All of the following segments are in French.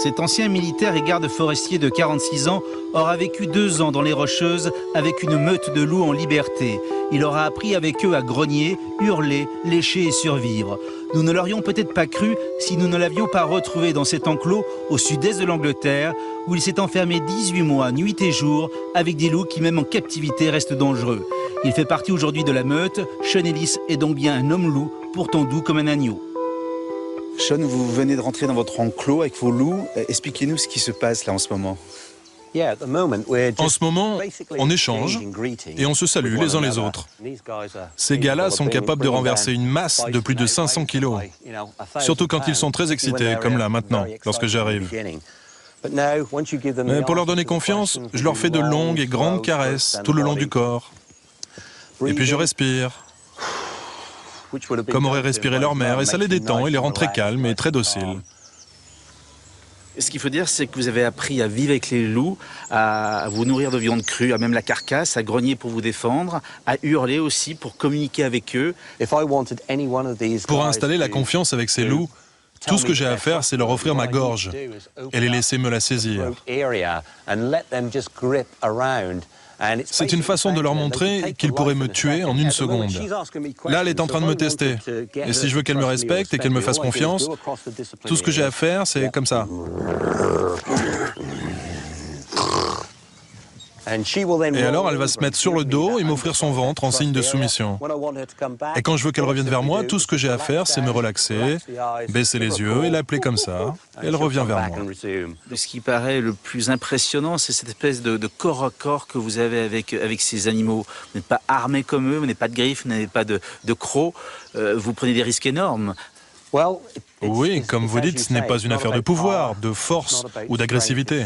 Cet ancien militaire et garde forestier de 46 ans aura vécu 2 ans dans les Rocheuses avec une meute de loups en liberté. Il aura appris avec eux à grogner, hurler, lécher et survivre. Nous ne l'aurions peut-être pas cru si nous ne l'avions pas retrouvé dans cet enclos au sud-est de l'Angleterre où il s'est enfermé 18 mois, nuit et jour, avec des loups qui même en captivité restent dangereux. Il fait partie aujourd'hui de la meute. Sean Ellis est donc bien un homme loup, pourtant doux comme un agneau. Sean, vous venez de rentrer dans votre enclos avec vos loups. Expliquez-nous ce qui se passe là en ce moment. En ce moment, on échange et on se salue les uns les autres. Ces gars-là sont capables de renverser une masse de plus de 500 kilos, surtout quand ils sont très excités, comme là maintenant, lorsque j'arrive. Mais pour leur donner confiance, je leur fais de longues et grandes caresses tout le long du corps. Et puis je respire, comme aurait respiré leur mère, et ça les détend et les rend très calmes et très dociles. Ce qu'il faut dire, c'est que vous avez appris à vivre avec les loups, à vous nourrir de viande crue, à même la carcasse, à grogner pour vous défendre, à hurler aussi pour communiquer avec eux. Pour installer la confiance avec ces loups, tout ce que j'ai à faire, c'est leur offrir ma gorge et les laisser me la saisir. C'est une façon de leur montrer qu'ils pourraient me tuer en 1 seconde. Là, elle est en train de me tester. Et si je veux qu'elle me respecte et qu'elle me fasse confiance, tout ce que j'ai à faire, c'est comme ça. Et alors, elle va se mettre sur le dos et m'offrir son ventre en signe de soumission. Et quand je veux qu'elle revienne vers moi, tout ce que j'ai à faire, c'est me relaxer, baisser les yeux et l'appeler comme ça. Et elle revient vers moi. Ce qui paraît le plus impressionnant, c'est cette espèce de corps à corps que vous avez avec ces animaux. Vous n'êtes pas armé comme eux, vous n'avez pas de griffes, vous n'avez pas de crocs. Vous prenez des risques énormes. Oui, comme vous dites, ce n'est pas une affaire de pouvoir, de force ou d'agressivité.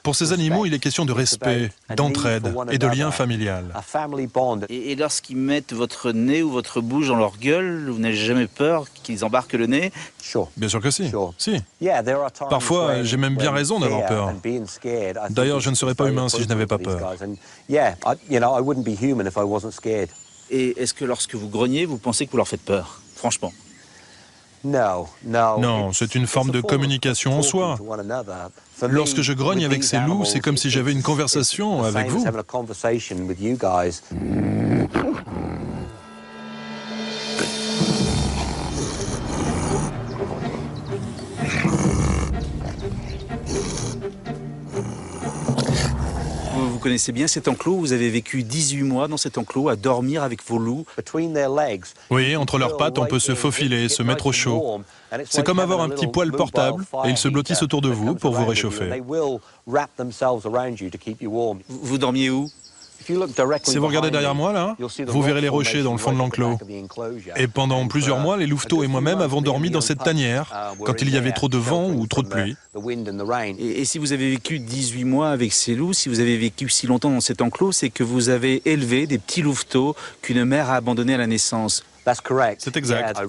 Pour ces animaux, il est question de respect, d'entraide et de lien familial. Et lorsqu'ils mettent votre nez ou votre bouche dans leur gueule, vous n'avez jamais peur qu'ils embarquent le nez? Bien sûr que si. Si. Parfois, j'ai même bien raison d'avoir peur. D'ailleurs, je ne serais pas humain si je n'avais pas peur. Et est-ce que lorsque vous grognez, vous pensez que vous leur faites peur, franchement? Non, c'est une forme de communication en soi. Lorsque je grogne avec ces loups, c'est comme si j'avais une conversation avec vous. Vous connaissez bien cet enclos, vous avez vécu 18 mois dans cet enclos à dormir avec vos loups. Oui, entre leurs pattes, on peut se faufiler, se mettre au chaud. C'est comme avoir un petit poêle portable et ils se blottissent autour de vous pour vous réchauffer. Vous dormiez où? Si vous regardez derrière moi, là, vous verrez les rochers dans le fond de l'enclos. Et pendant plusieurs mois, les louveteaux et moi-même avons dormi dans cette tanière quand il y avait trop de vent ou trop de pluie. Et si vous avez vécu 18 mois avec ces loups, si vous avez vécu si longtemps dans cet enclos, c'est que vous avez élevé des petits louveteaux qu'une mère a abandonnés à la naissance. C'est exact.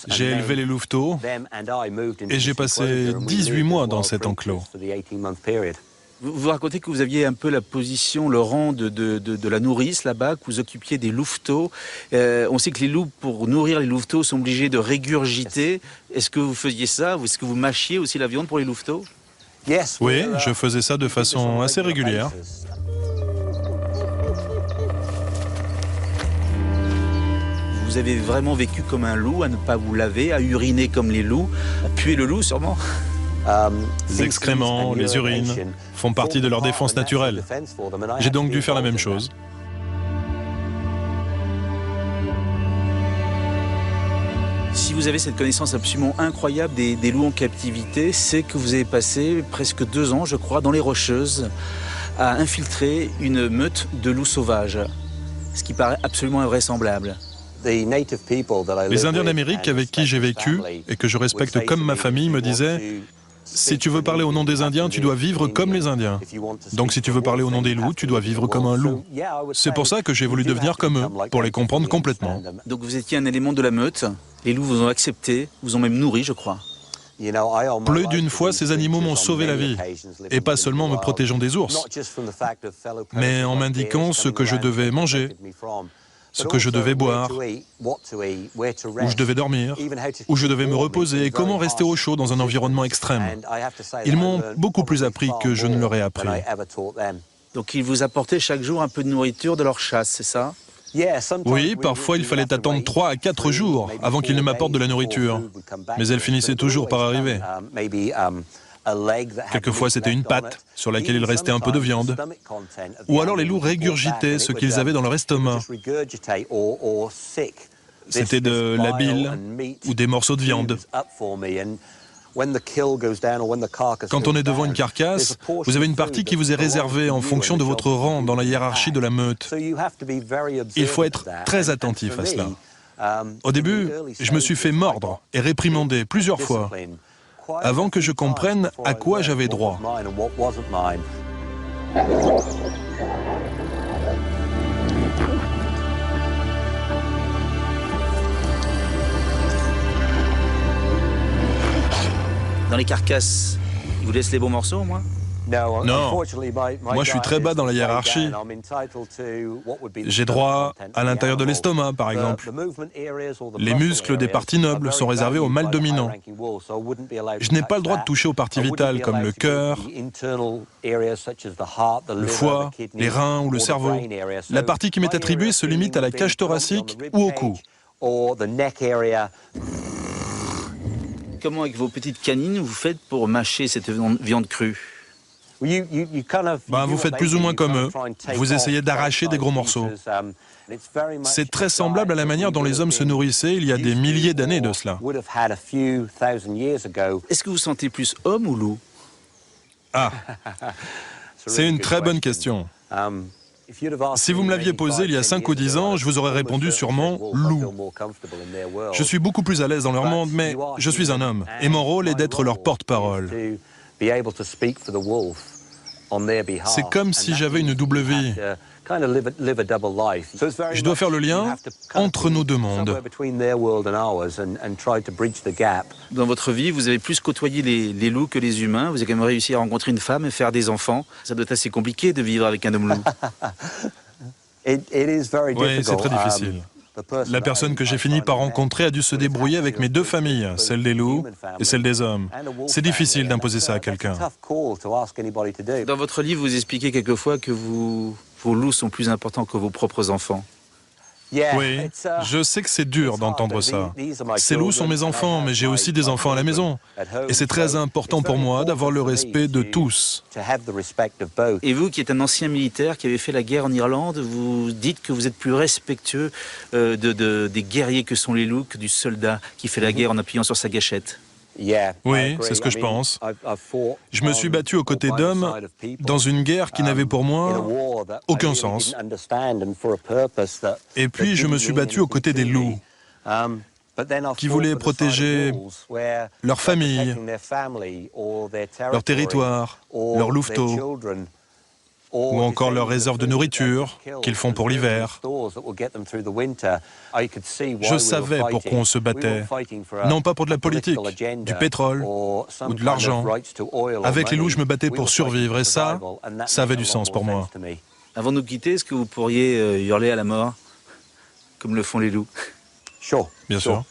J'ai élevé les louveteaux et j'ai passé 18 mois dans cet enclos. Vous racontez que vous aviez un peu la position, le rang de la nourrice là-bas, que vous occupiez des louveteaux. On sait que les loups, pour nourrir les louveteaux, sont obligés de régurgiter. Est-ce que vous faisiez ça? Est-ce que vous mâchiez aussi la viande pour les louveteaux? Oui, je faisais ça de façon assez régulière. Vous avez vraiment vécu comme un loup, à ne pas vous laver, à uriner comme les loups, à puer le loup sûrement? Les excréments, les urines font partie de leur défense naturelle. J'ai donc dû faire la même chose. Si vous avez cette connaissance absolument incroyable des loups en captivité, c'est que vous avez passé presque 2 ans, je crois, dans les Rocheuses, à infiltrer une meute de loups sauvages, ce qui paraît absolument invraisemblable. Les Indiens d'Amérique avec qui j'ai vécu et que je respecte comme ma famille me disaient: si tu veux parler au nom des Indiens, tu dois vivre comme les Indiens. Donc si tu veux parler au nom des loups, tu dois vivre comme un loup. C'est pour ça que j'ai voulu devenir comme eux, pour les comprendre complètement. Donc vous étiez un élément de la meute, les loups vous ont accepté, vous ont même nourri, je crois. Plus d'une fois, ces animaux m'ont sauvé la vie, et pas seulement en me protégeant des ours, mais en m'indiquant ce que je devais manger, ce que je devais boire, où je devais dormir, où je devais me reposer et comment rester au chaud dans un environnement extrême. Ils m'ont beaucoup plus appris que je ne leur ai appris. Donc ils vous apportaient chaque jour un peu de nourriture de leur chasse, c'est ça? Oui, parfois il fallait attendre 3 à 4 jours avant qu'ils ne m'apportent de la nourriture. Mais elle finissait toujours par arriver. Quelquefois c'était une patte sur laquelle il restait un peu de viande. Ou alors les loups régurgitaient ce qu'ils avaient dans leur estomac. C'était de la bile ou des morceaux de viande. Quand on est devant une carcasse, vous avez une partie qui vous est réservée en fonction de votre rang dans la hiérarchie de la meute. Il faut être très attentif à cela. Au début, je me suis fait mordre et réprimander plusieurs fois, avant que je comprenne à quoi j'avais droit. Dans les carcasses, ils vous laissent les bons morceaux, moi? Non, moi je suis très bas dans la hiérarchie. J'ai droit à l'intérieur de l'estomac, par exemple. Les muscles des parties nobles sont réservés aux mâles dominants. Je n'ai pas le droit de toucher aux parties vitales comme le cœur, le foie, les reins ou le cerveau. La partie qui m'est attribuée se limite à la cage thoracique ou au cou. Comment, avec vos petites canines, vous faites pour mâcher cette viande crue? Vous faites plus ou moins comme eux. Vous essayez d'arracher des gros morceaux. C'est très semblable à la manière dont les hommes se nourrissaient il y a des milliers d'années de cela. Est-ce que vous sentez plus homme ou loup? Ah, c'est une très bonne question. Si vous me l'aviez posé il y a 5 ou 10 ans, je vous aurais répondu sûrement « loup ». Je suis beaucoup plus à l'aise dans leur monde, mais je suis un homme, et mon rôle est d'être leur porte-parole. C'est comme si j'avais une double vie. Je dois faire le lien entre nos deux mondes. Dans votre vie, vous avez plus côtoyé les loups que les humains. Vous avez quand même réussi à rencontrer une femme et faire des enfants. Ça doit être assez compliqué de vivre avec un homme loup. Oui, c'est très difficile. La personne que j'ai fini par rencontrer a dû se débrouiller avec mes 2 familles, celle des loups et celle des hommes. C'est difficile d'imposer ça à quelqu'un. Dans votre livre, vous expliquez quelquefois que vos loups sont plus importants que vos propres enfants. Oui, je sais que c'est dur d'entendre ça. Ces loups sont mes enfants, mais j'ai aussi des enfants à la maison. Et c'est très important pour moi d'avoir le respect de tous. Et vous, qui êtes un ancien militaire, qui avez fait la guerre en Irlande, vous dites que vous êtes plus respectueux des guerriers que sont les loups que du soldat qui fait la guerre en appuyant sur sa gâchette. Oui, c'est ce que je pense. Je me suis battu aux côtés d'hommes dans une guerre qui n'avait pour moi aucun sens. Et puis je me suis battu aux côtés des loups, qui voulaient protéger leur famille, leur territoire, leur louveteau, ou encore leurs réserves de nourriture qu'ils font pour l'hiver. Je savais pourquoi on se battait, non pas pour de la politique, du pétrole ou de l'argent. Avec les loups, je me battais pour survivre et ça avait du sens pour moi. Avant de nous quitter, est-ce que vous pourriez hurler à la mort, comme le font les loups? Bien sûr.